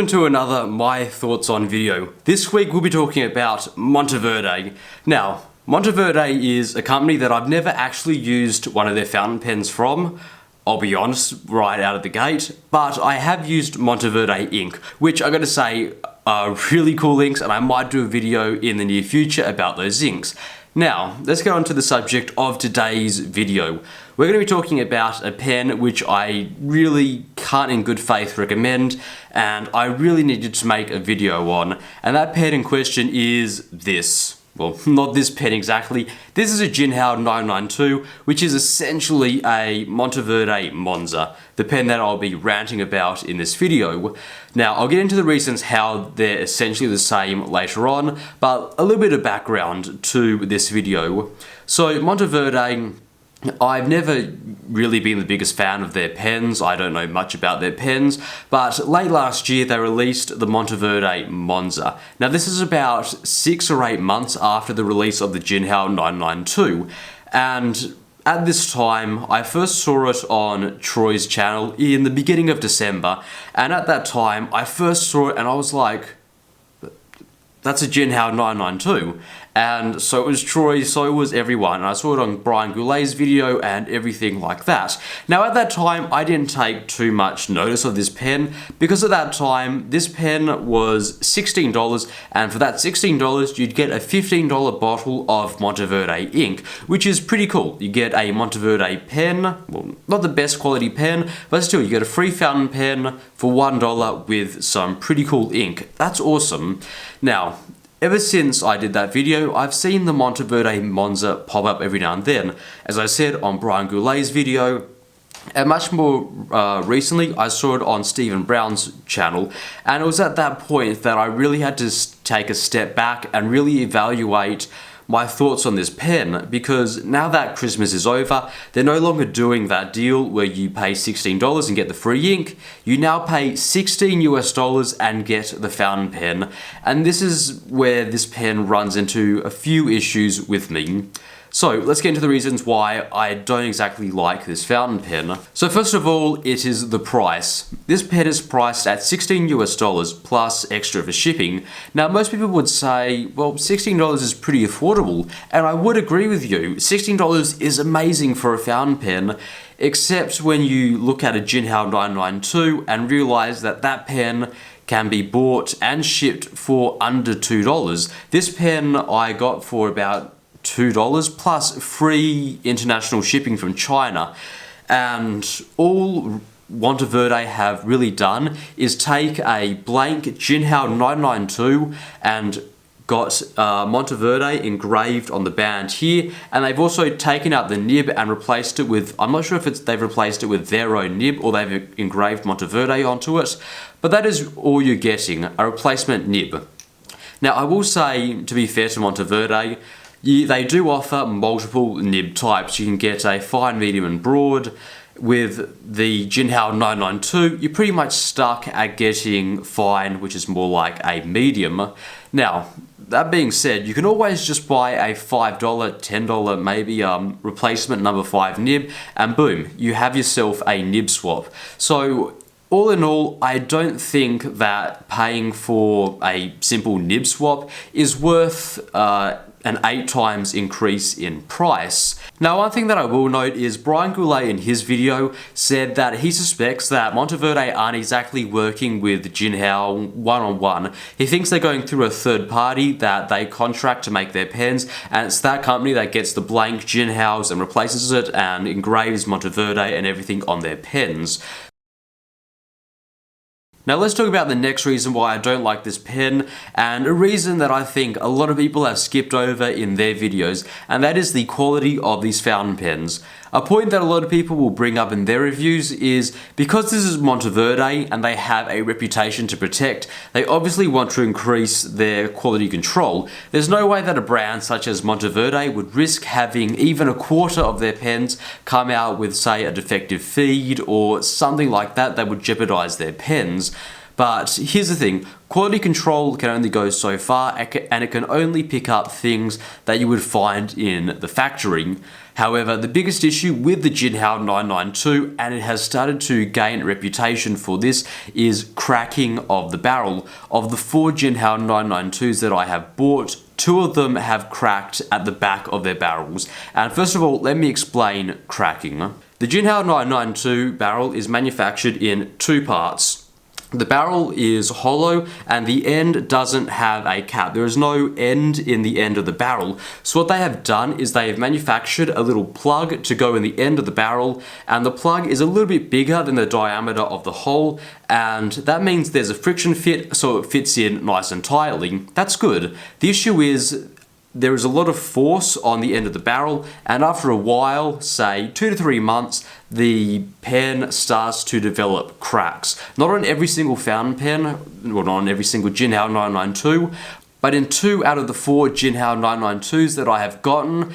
welcome to another My Thoughts On video. This week we'll be talking about Monteverde. Now, Monteverde is a company that I've never actually used one of their fountain pens from, I'll be honest, right out of the gate, but I have used Monteverde ink, which I gotta say are really cool inks, and I might do a video in the near future about those inks. Now, let's get on to the subject of today's video. We're going to be talking about a pen which I really can't in good faith recommend, and I really needed to make a video on, and that pen in question is this. Well, not this pen exactly. This is a jinaho 992, which is essentially a Monteverde Monza, the pen that I'll be ranting about in this video. Now, I'll get into the reasons how they're essentially the same later on, but a little bit of background to this video. So, Monteverde, I've never really been the biggest fan of their pens. I don't know much about their pens, but late last year they released the Monteverde Monza. Now this is about 6 or 8 months after the release of the jinaho 992, and at this time I first saw it on Troy's channel in the beginning of December, and at that time I first saw it and I was like, that's a jinaho 992. And so it was Troy, so it was everyone. And I saw it on Brian Goulet's video and everything like that. Now at that time, I didn't take too much notice of this pen because at that time, this pen was $16, and for that $16, you'd get a $15 bottle of Monteverde ink, which is pretty cool. You get a Monteverde pen, well, not the best quality pen, but still, you get a free fountain pen for $1 with some pretty cool ink. That's awesome. Now, ever since I did that video, I've seen the Monteverde Monza pop up every now and then. As I said on Brian Goulet's video, and much more recently, I saw it on Stephen Brown's channel, and it was at that point that I really had to take a step back and really evaluate my thoughts on this pen, because now that Christmas is over, they're no longer doing that deal where you pay $16 and get the free ink. You now pay $16 US and get the fountain pen, and this is where this pen runs into a few issues with me. So let's get into the reasons why I don't exactly like this fountain pen. So first of all, it is the price. This pen is priced at $16 US plus extra for shipping. Now most people would say, well, $16 is pretty affordable, and I would agree with you. $16 is amazing for a fountain pen, except when you look at a jinaho 992 and realize that that pen can be bought and shipped for under $2. This pen I got for about $2 plus free international shipping from China, and all Monteverde have really done is take a blank jinaho 992 and got Monteverde engraved on the band here, and they've also taken out the nib and replaced it with, I'm not sure if they've replaced it with their own nib or they've engraved Monteverde onto it, but that is all you're getting, a replacement nib. Now I will say, to be fair to Monteverde, they do offer multiple nib types. You can get a fine, medium and broad. With the jinaho 992, you're pretty much stuck at getting fine, which is more like a medium. Now, that being said, you can always just buy a $5, $10 maybe replacement number 5 nib, and boom, you have yourself a nib swap. So all in all, I don't think that paying for a simple nib swap is worth an 8 times increase in price. Now, one thing that I will note is Brian Goulet in his video said that he suspects that Monteverde aren't exactly working with jinaho one-on-one. He thinks they're going through a third party that they contract to make their pens, and it's that company that gets the blank jinahos and replaces it and engraves Monteverde and everything on their pens. Now let's talk about the next reason why I don't like this pen, and a reason that I think a lot of people have skipped over in their videos, and that is the quality of these fountain pens. A point that a lot of people will bring up in their reviews is, because this is Monteverde and they have a reputation to protect, they obviously want to increase their quality control. There's no way that a brand such as Monteverde would risk having even a quarter of their pens come out with, say, a defective feed or something like that that would jeopardize their pens. But here's the thing, quality control can only go so far, and it can only pick up things that you would find in the factory. However, the biggest issue with the Jinaho 992, and it has started to gain a reputation for this, is cracking of the barrel. Of the 4 Jinaho 992s that I have bought, 2 of them have cracked at the back of their barrels. And first of all, let me explain cracking. The Jinaho 992 barrel is manufactured in 2 parts. The barrel is hollow and the end doesn't have a cap. There is no end in the end of the barrel. So what they have done is they have manufactured a little plug to go in the end of the barrel, and the plug is a little bit bigger than the diameter of the hole, and that means there's a friction fit so it fits in nice and tightly. That's good. The issue is there is a lot of force on the end of the barrel, and after a while, say 2 to 3 months, the pen starts to develop cracks. Not on every single fountain pen, or not on every single Jinaho 992, but in 2 out of the 4 Jinaho 992s that I have gotten,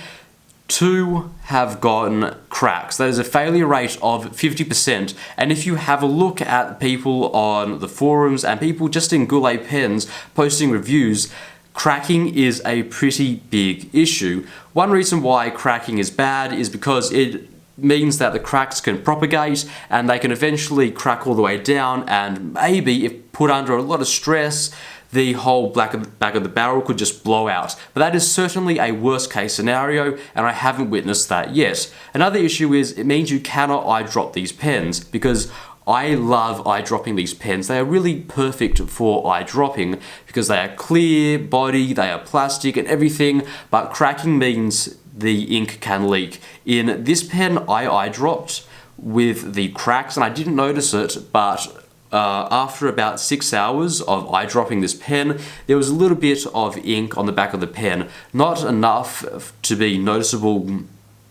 2 have gotten cracks. That is a failure rate of 50%. And if you have a look at people on the forums and people just in Goulet pens posting reviews, cracking is a pretty big issue. One reason why cracking is bad is because it means that the cracks can propagate and they can eventually crack all the way down, and maybe if put under a lot of stress, the whole back of the barrel could just blow out. But that is certainly a worst case scenario, and I haven't witnessed that yet. Another issue is it means you cannot eyedrop these pens, because I love eyedropping these pens. They are really perfect for eyedropping because they are clear body, they are plastic and everything, but cracking means the ink can leak. In this pen, I eyedropped with the cracks and I didn't notice it, but after about 6 hours of eyedropping this pen, there was a little bit of ink on the back of the pen. Not enough to be noticeable,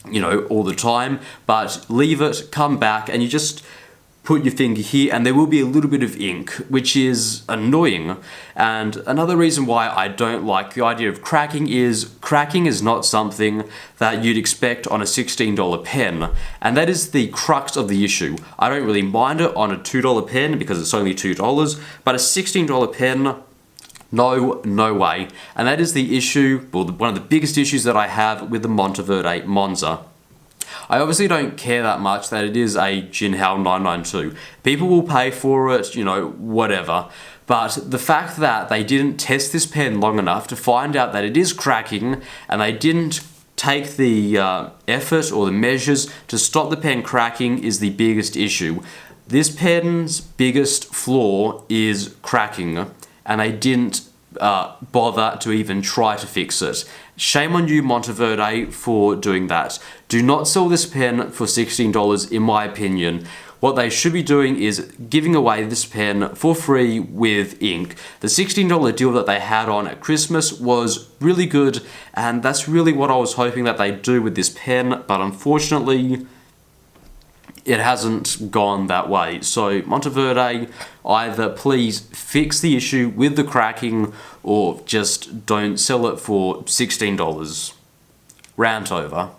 you know, all the time, but leave it, come back, and you just put your finger here and there will be a little bit of ink, which is annoying. And another reason why I don't like the idea of cracking is not something that you'd expect on a $16 pen. And that is the crux of the issue. I don't really mind it on a $2 pen because it's only $2, but a $16 pen, no way. And that is the issue, well, one of the biggest issues that I have with the Monteverde Monza. I obviously don't care that much that it is a Jinaho 992. People will pay for it, you know, whatever. But the fact that they didn't test this pen long enough to find out that it is cracking, and they didn't take the effort or the measures to stop the pen cracking is the biggest issue. This pen's biggest flaw is cracking, and they didn't bother to even try to fix it. Shame on you, Monteverde, for doing that. Do not sell this pen for $16 in my opinion. What they should be doing is giving away this pen for free with ink. The $16 deal that they had on at Christmas was really good, and that's really what I was hoping that they'd do with this pen, but unfortunately it hasn't gone that way. So Monteverde, either please fix the issue with the cracking or just don't sell it for $16. Rant over.